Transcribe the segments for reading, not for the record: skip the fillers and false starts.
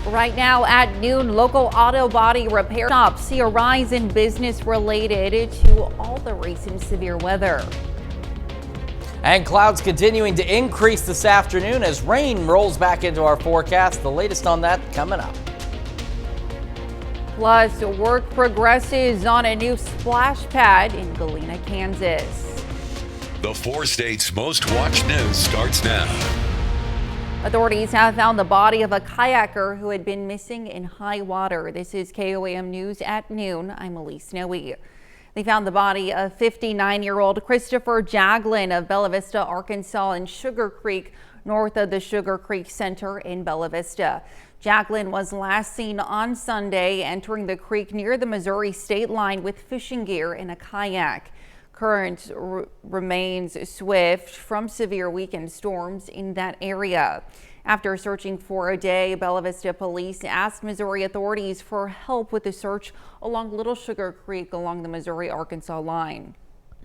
Right now at noon, local auto body repair shops see a rise in business related to all the recent severe weather. And clouds continuing to increase this afternoon as rain rolls back into our forecast. The latest on that coming up. Plus, work progresses on a new splash pad in Galena, Kansas. The 4 states' most watched news starts now. Authorities have found the body of a kayaker who had been missing in high water. This is KOAM News at noon. I'm Elise Snowy. They found the body of 59-year-old Christopher Jaglin of Bella Vista, Arkansas, in Sugar Creek, north of the Sugar Creek Center in Bella Vista. Jaglin was last seen on Sunday entering the creek near the Missouri state line with fishing gear and a kayak. Current remains swift from severe weekend storms in that area. After searching for a day, Bella Vista police asked Missouri authorities for help with the search along Little Sugar Creek along the Missouri-Arkansas line.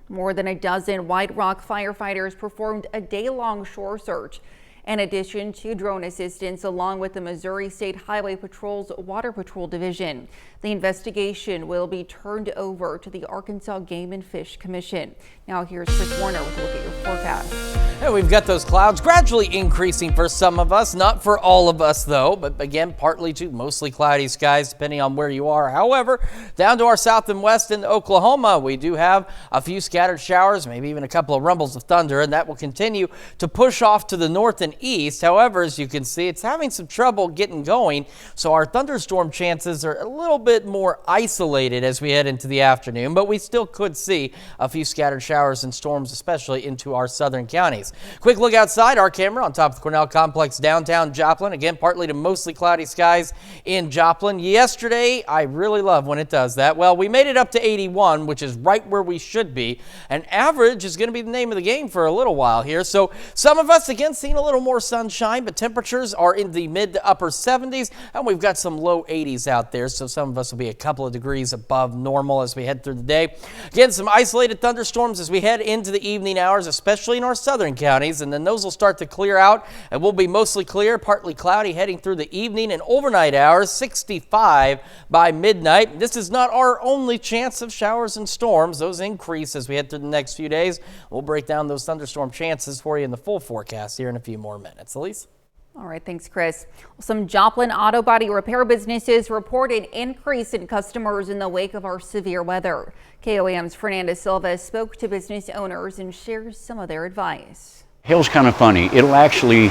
More than a dozen White Rock firefighters performed a day-long shore search, in addition to drone assistance along with the Missouri State Highway Patrol's Water Patrol Division. The investigation will be turned over to the Arkansas Game and Fish Commission. Now here's Chris Warner with a look at your forecast. And we've got those clouds gradually increasing for some of us, not for all of us though, but again, partly to mostly cloudy skies depending on where you are. However, down to our south and west in Oklahoma, we do have a few scattered showers, maybe even a couple of rumbles of thunder, and that will continue to push off to the north and east. However, as you can see, it's having some trouble getting going, so our thunderstorm chances are a little bit more isolated as we head into the afternoon, but we still could see a few scattered showers and storms, especially into our southern counties. Quick look outside our camera on top of the Cornell Complex downtown Joplin. Again, partly to mostly cloudy skies in Joplin. Yesterday, I really love when it does that. Well, we made it up to 81, which is right where we should be. And average is going to be the name of the game for a little while here. So some of us, again, seeing a little more sunshine, but temperatures are in the mid to upper 70s, and we've got some low 80s out there. So some of us will be a couple of degrees above normal as we head through the day. Again, some isolated thunderstorms as we head into the evening hours, especially in our southern counties, and then those will start to clear out and will be mostly clear, partly cloudy heading through the evening and overnight hours, 65 by midnight. This is not our only chance of showers and storms. Those increase as we head through the next few days. We'll break down those thunderstorm chances for you in the full forecast here in a few more minutes. Elise? All right, thanks, Chris. Some Joplin auto body repair businesses report an increase in customers in the wake of our severe weather. KOAM's Fernanda Silva spoke to business owners and shares some of their advice. Hail's kind of funny. It'll actually,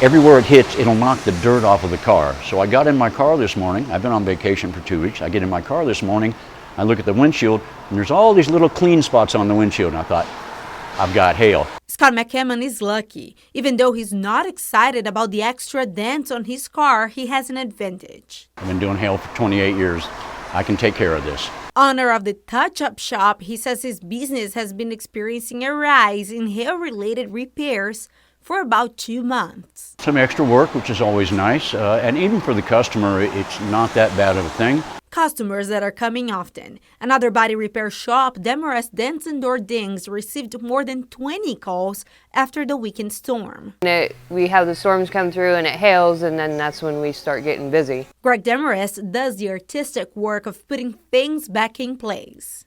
everywhere it hits, it'll knock the dirt off of the car. So I got in my car this morning. I've been on vacation for 2 weeks. I get in my car this morning, I look at the windshield, and there's all these little clean spots on the windshield, and I thought, I've got hail. Scott McCammon is lucky. Even though he's not excited about the extra dents on his car, he has an advantage. I've been doing hail for 28 years. I can take care of this. Owner of the touch-up shop, he says his business has been experiencing a rise in hail-related repairs for about 2 months. Some extra work, which is always nice, and even for the customer, it's not that bad of a thing. Customers that are coming often. Another body repair shop, Demarest Dents and Door Dings, received more than 20 calls after the weekend storm. We have the storms come through and it hails, and then that's when we start getting busy. Greg Demarest does the artistic work of putting things back in place.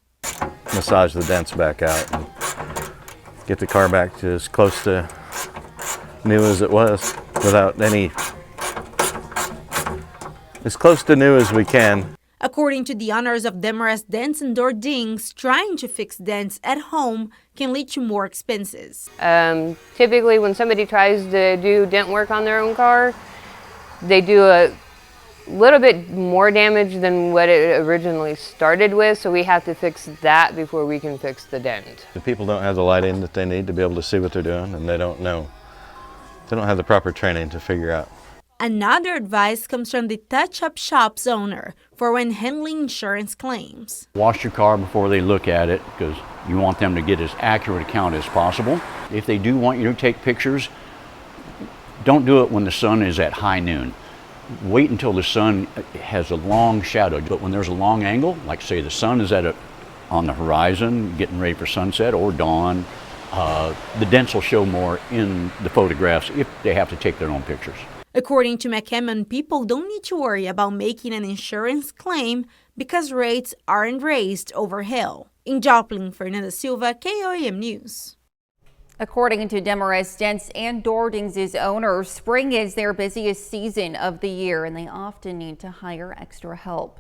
Massage the dents back out and get the car back to as close to new as it was without any, as close to new as we can. According to the owners of Demarest Dents and Door Dings, trying to fix dents at home can lead to more expenses. Typically when somebody tries to do dent work on their own car, they do a little bit more damage than what it originally started with, so we have to fix that before we can fix the dent. The people don't have the lighting that they need to be able to see what they're doing, and they don't know. They don't have the proper training to figure out. Another advice comes from the touch-up shop's owner for when handling insurance claims. Wash your car before they look at it because you want them to get as accurate a count as possible. If they do want you to take pictures, don't do it when the sun is at high noon. Wait until the sun has a long shadow, but when there's a long angle, like say the sun is on the horizon, getting ready for sunset or dawn, the dents will show more in the photographs if they have to take their own pictures. According to McCammon, people don't need to worry about making an insurance claim because rates aren't raised over hail. In Joplin, Fernanda Silva, KOAM News. According to Demarest Dents and Dordings' owners, spring is their busiest season of the year and they often need to hire extra help.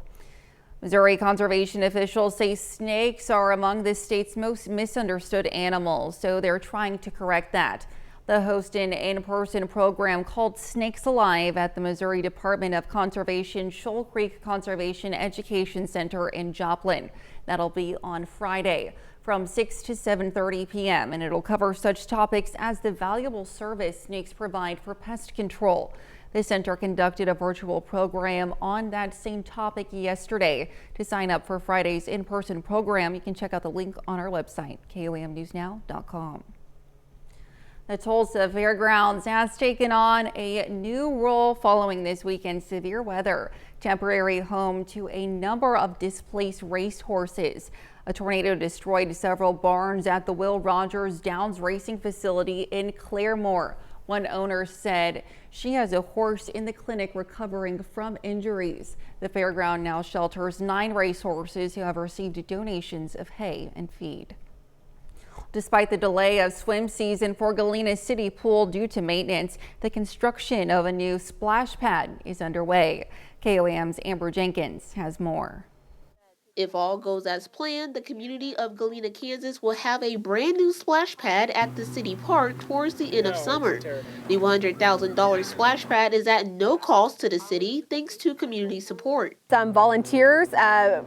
Missouri conservation officials say snakes are among the state's most misunderstood animals, so they're trying to correct that. They host an in-person program called Snakes Alive at the Missouri Department of Conservation Shoal Creek Conservation Education Center in Joplin. That'll be on Friday from 6 to 7:30 p.m. and it'll cover such topics as the valuable service snakes provide for pest control. The center conducted a virtual program on that same topic yesterday. To sign up for Friday's in-person program, you can check out the link on our website, KOAMnewsnow.com. The Tulsa Fairgrounds has taken on a new role following this weekend's severe weather. Temporary home to a number of displaced racehorses. A tornado destroyed several barns at the Will Rogers Downs Racing Facility in Claremore. One owner said she has a horse in the clinic recovering from injuries. The fairground now shelters 9 racehorses who have received donations of hay and feed. Despite the delay of swim season for Galena City Pool due to maintenance, the construction of a new splash pad is underway. KOAM's Amber Jenkins has more. If all goes as planned, the community of Galena, Kansas will have a brand new splash pad at the city park towards the end of summer. The $100,000 splash pad is at no cost to the city thanks to community support. Some volunteers,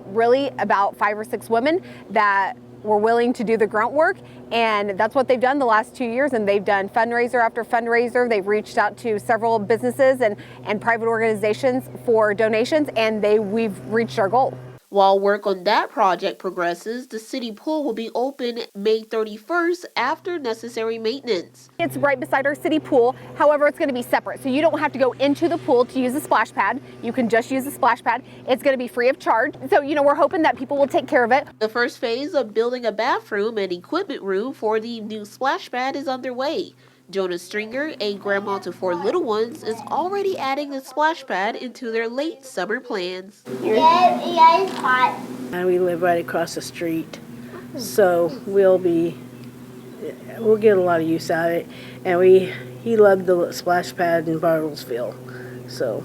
really about 5 or 6 women that were willing to do the grunt work, and that's what they've done the last 2 years, and they've done fundraiser after fundraiser. They've reached out to several businesses and private organizations for donations, and we've reached our goal. While work on that project progresses, the city pool will be open May 31st after necessary maintenance. It's right beside our city pool. However, it's going to be separate. So you don't have to go into the pool to use the splash pad. You can just use the splash pad. It's going to be free of charge. So, we're hoping that people will take care of it. The first phase of building a bathroom and equipment room for the new splash pad is underway. Jonah Stringer, a grandma to 4 little ones, is already adding the splash pad into their late summer plans. Yeah, it's hot. And we live right across the street, so we'll get a lot of use out of it. And he loved the splash pad in Bartlesville, so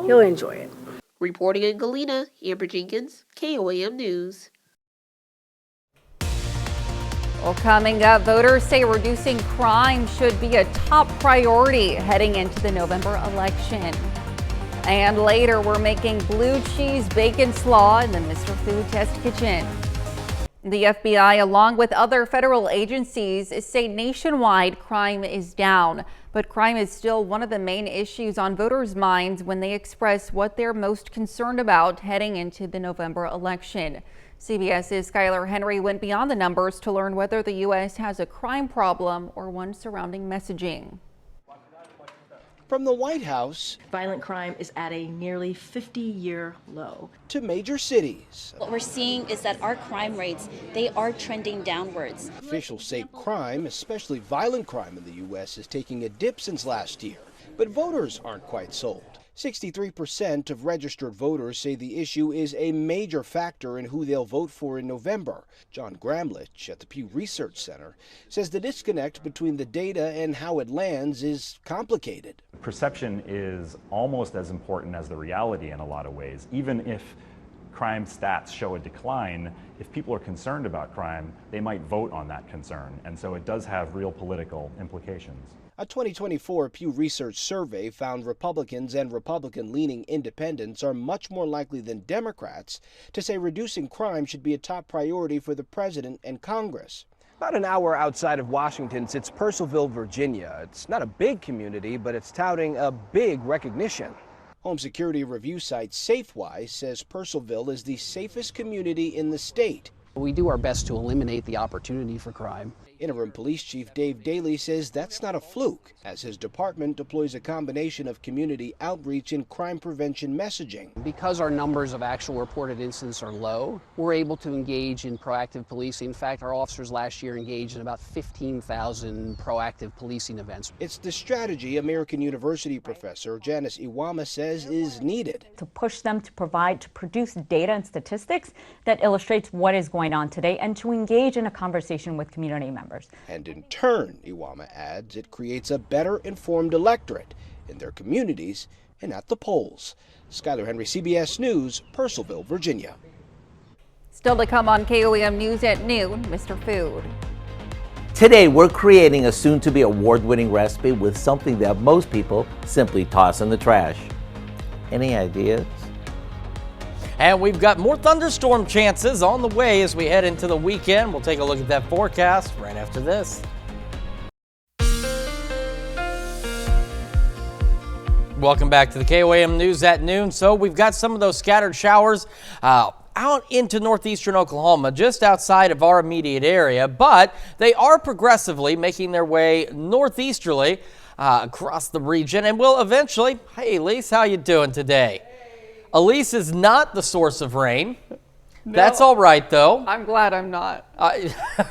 he'll enjoy it. Reporting in Galena, Amber Jenkins, KOAM News. Well, coming up, voters say reducing crime should be a top priority heading into the November election. And later, we're making blue cheese bacon slaw in the Mr. Food Test Kitchen. The FBI, along with other federal agencies, say nationwide crime is down. But crime is still one of the main issues on voters' minds when they express what they're most concerned about heading into the November election. CBS's Skylar Henry went beyond the numbers to learn whether the U.S. has a crime problem or one surrounding messaging. From the White House, violent crime is at a nearly 50-year low. To major cities. What we're seeing is that our crime rates, they are trending downwards. Officials say crime, especially violent crime in the U.S., is taking a dip since last year. But voters aren't quite sold. 63% of registered voters say the issue is a major factor in who they'll vote for in November. John Gramlich at the Pew Research Center says the disconnect between the data and how it lands is complicated. Perception is almost as important as the reality in a lot of ways. Even if crime stats show a decline, if people are concerned about crime, they might vote on that concern. And so it does have real political implications. A 2024 Pew Research survey found Republicans and Republican-leaning independents are much more likely than Democrats to say reducing crime should be a top priority for the president and Congress. About an hour outside of Washington sits Purcellville, Virginia. It's not a big community, but it's touting a big recognition. Home security review site Safewise says Purcellville is the safest community in the state. We do our best to eliminate the opportunity for crime. Interim Police Chief Dave Daly says that's not a fluke, as his department deploys a combination of community outreach and crime prevention messaging. Because our numbers of actual reported incidents are low, we're able to engage in proactive policing. In fact, our officers last year engaged in about 15,000 proactive policing events. It's the strategy American University professor Janice Iwama says is needed. To push them to produce data and statistics that illustrates what is going on today and to engage in a conversation with community members. And in turn, Iwama adds, it creates a better informed electorate in their communities and at the polls. Skylar Henry, CBS News, Purcellville, Virginia. Still to come on KOAM News at noon, Mr. Food. Today, we're creating a soon-to-be award-winning recipe with something that most people simply toss in the trash. Any ideas? And we've got more thunderstorm chances on the way as we head into the weekend. We'll take a look at that forecast right after this. Welcome back to the KOAM News at noon. So we've got some of those scattered showers out into northeastern Oklahoma, just outside of our immediate area, but they are progressively making their way northeasterly across the region and will eventually, hey Elise, how you doing today? Elise is not the source of rain. No. That's all right, though. I'm glad I'm not.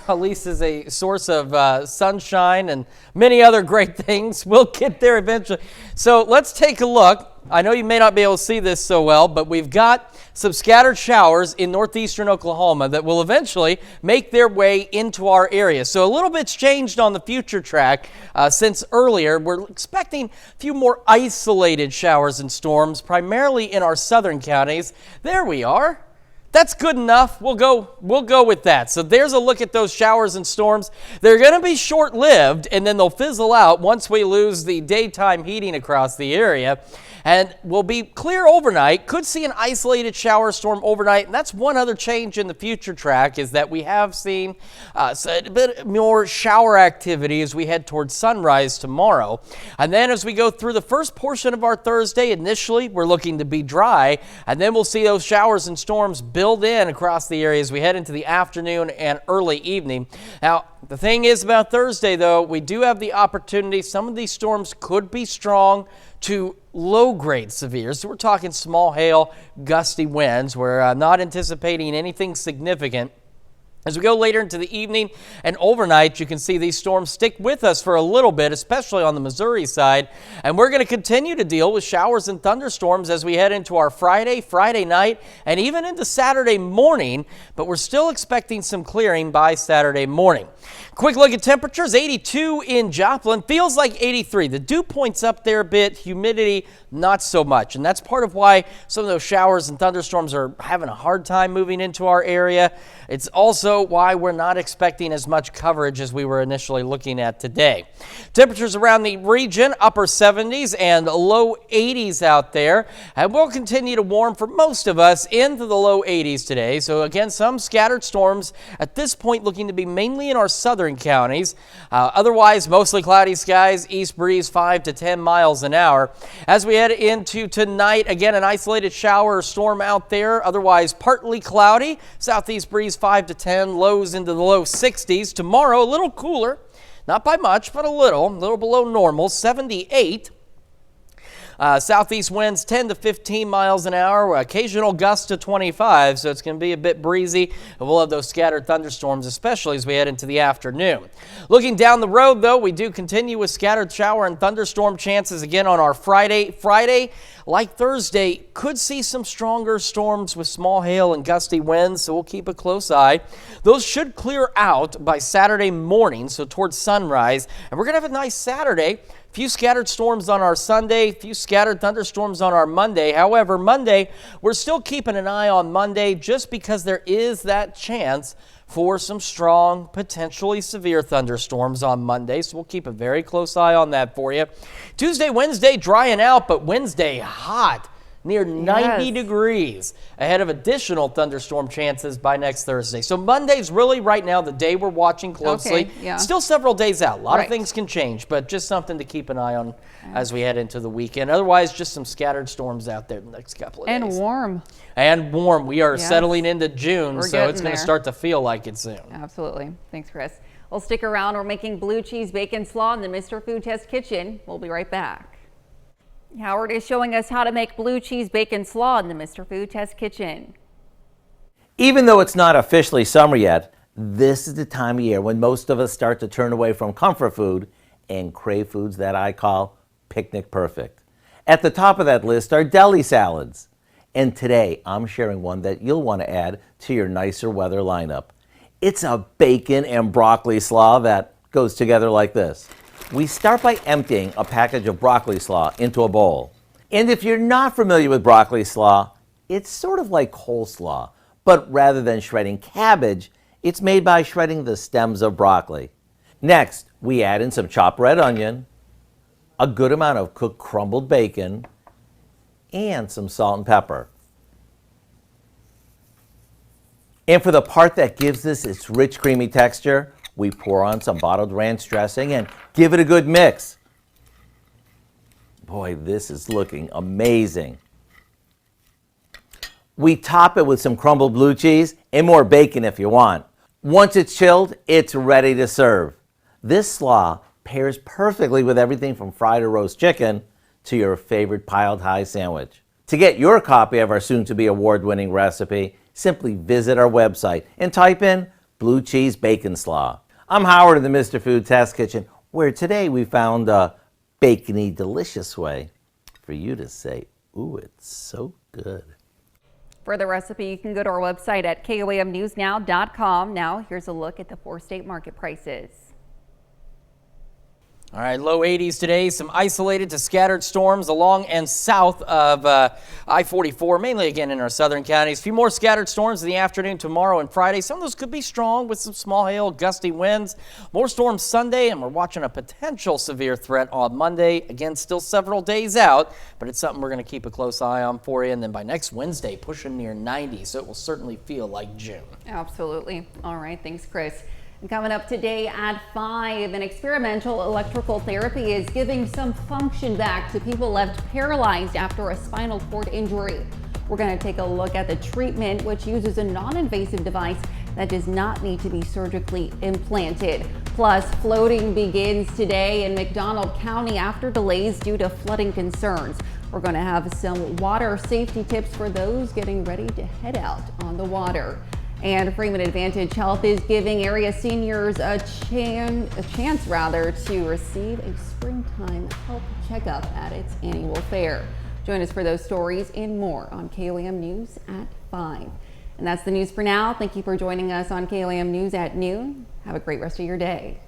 Elise is a source of sunshine and many other great things. We'll get there eventually. So let's take a look. I know you may not be able to see this so well, but we've got some scattered showers in northeastern Oklahoma that will eventually make their way into our area. So a little bit's changed on the future track since earlier. We're expecting a few more isolated showers and storms, primarily in our southern counties. There we are. That's good enough. We'll go with that. So there's a look at those showers and storms. They're going to be short-lived, and then they'll fizzle out once we lose the daytime heating across the area. And we'll be clear overnight. Could see an isolated shower storm overnight. And that's one other change in the future track, is that we have seen a bit more shower activity as we head towards sunrise tomorrow. And then as we go through the first portion of our Thursday, initially we're looking to be dry. And then we'll see those showers and storms build in across the area as we head into the afternoon and early evening. Now, the thing is about Thursday, though, we do have the opportunity. Some of these storms could be strong to low-grade severe. So we're talking small hail, gusty winds. We're not anticipating anything significant. As we go later into the evening and overnight, you can see these storms stick with us for a little bit, especially on the Missouri side. And we're going to continue to deal with showers and thunderstorms as we head into our Friday night, and even into Saturday morning. But we're still expecting some clearing by Saturday morning. Quick look at temperatures, 82 in Joplin, feels like 83. The dew point's up there a bit, humidity not so much. And that's part of why some of those showers and thunderstorms are having a hard time moving into our area. It's also why we're not expecting as much coverage as we were initially looking at today. Temperatures around the region, upper 70s and low 80s out there. And we'll continue to warm for most of us into the low 80s today. So again, some scattered storms at this point looking to be mainly in our southern counties. Otherwise, mostly cloudy skies, east breeze 5 to 10 miles an hour. As we head into tonight, again, an isolated shower or storm out there. Otherwise, partly cloudy, southeast breeze 5 to 10, lows into the low 60s. Tomorrow, a little cooler, not by much, but a little below normal, 78. Southeast winds 10 to 15 miles an hour, occasional gusts to 25, so it's going to be a bit breezy. And we'll have those scattered thunderstorms, especially as we head into the afternoon. Looking down the road, though, we do continue with scattered shower and thunderstorm chances again on our Friday. Friday, like Thursday, could see some stronger storms with small hail and gusty winds, so we'll keep a close eye. Those should clear out by Saturday morning, so towards sunrise. And we're going to have a nice Saturday. Few scattered storms on our Sunday, few scattered thunderstorms on our Monday. However, Monday, we're still keeping an eye on Monday just because there is that chance for some strong, potentially severe thunderstorms on Monday. So we'll keep a very close eye on that for you. Tuesday, Wednesday, drying out, but Wednesday, hot. Near 90 degrees ahead of additional thunderstorm chances by next Thursday. So Monday's really right now the day we're watching closely. Okay, yeah. Still several days out. A lot of things can change, but just something to keep an eye on as we head into the weekend. Otherwise, just some scattered storms out there the next couple of days. And warm. And warm. We are settling into June, We're so it's going there. to start to feel like it soon. Absolutely. Thanks, Chris. Well, stick around. We're making blue cheese bacon slaw in the Mr. Food Test kitchen. We'll be right back. Howard is showing us how to make blue cheese bacon slaw in the Mr. Food Test kitchen. Even though it's not officially summer yet, this is the time of year when most of us start to turn away from comfort food and crave foods that I call picnic perfect. At the top of that list are deli salads. And today I'm sharing one that you'll want to add to your nicer weather lineup. It's a bacon and broccoli slaw that goes together like this. We start by emptying a package of broccoli slaw into a bowl. And if you're not familiar with broccoli slaw, it's sort of like coleslaw, but rather than shredding cabbage, it's made by shredding the stems of broccoli. Next, we add in some chopped red onion, a good amount of cooked crumbled bacon, and some salt and pepper. And for the part that gives this its rich, creamy texture, we pour on some bottled ranch dressing and give it a good mix. Boy, this is looking amazing. We top it with some crumbled blue cheese and more bacon if you want. Once it's chilled, it's ready to serve. This slaw pairs perfectly with everything from fried or roast chicken to your favorite piled high sandwich. To get your copy of our soon-to-be award-winning recipe, simply visit our website and type in blue cheese bacon slaw. I'm Howard in the Mr. Food Test Kitchen, where today we found a bacony, delicious way for you to say, ooh, it's so good. For the recipe, you can go to our website at KOAMnewsnow.com. Now, here's a look at the 4-state market prices. All right, low 80s today, some isolated to scattered storms along and south of I-44, mainly again in our southern counties. A few more scattered storms in the afternoon tomorrow and Friday. Some of those could be strong with some small hail, gusty winds. More storms Sunday, and we're watching a potential severe threat on Monday. Again, still several days out, but it's something we're going to keep a close eye on for you. And then by next Wednesday, pushing near 90, so it will certainly feel like June. Absolutely. All right, thanks, Chris. And coming up today at 5, an experimental electrical therapy is giving some function back to people left paralyzed after a spinal cord injury. We're going to take a look at the treatment, which uses a non-invasive device that does not need to be surgically implanted. Plus, floating begins today in McDonald County after delays due to flooding concerns. We're going to have some water safety tips for those getting ready to head out on the water. And Freeman Advantage Health is giving area seniors a chance to receive a springtime health checkup at its annual fair. Join us for those stories and more on KOAM News at 5. And that's the news for now. Thank you for joining us on KOAM News at noon. Have a great rest of your day.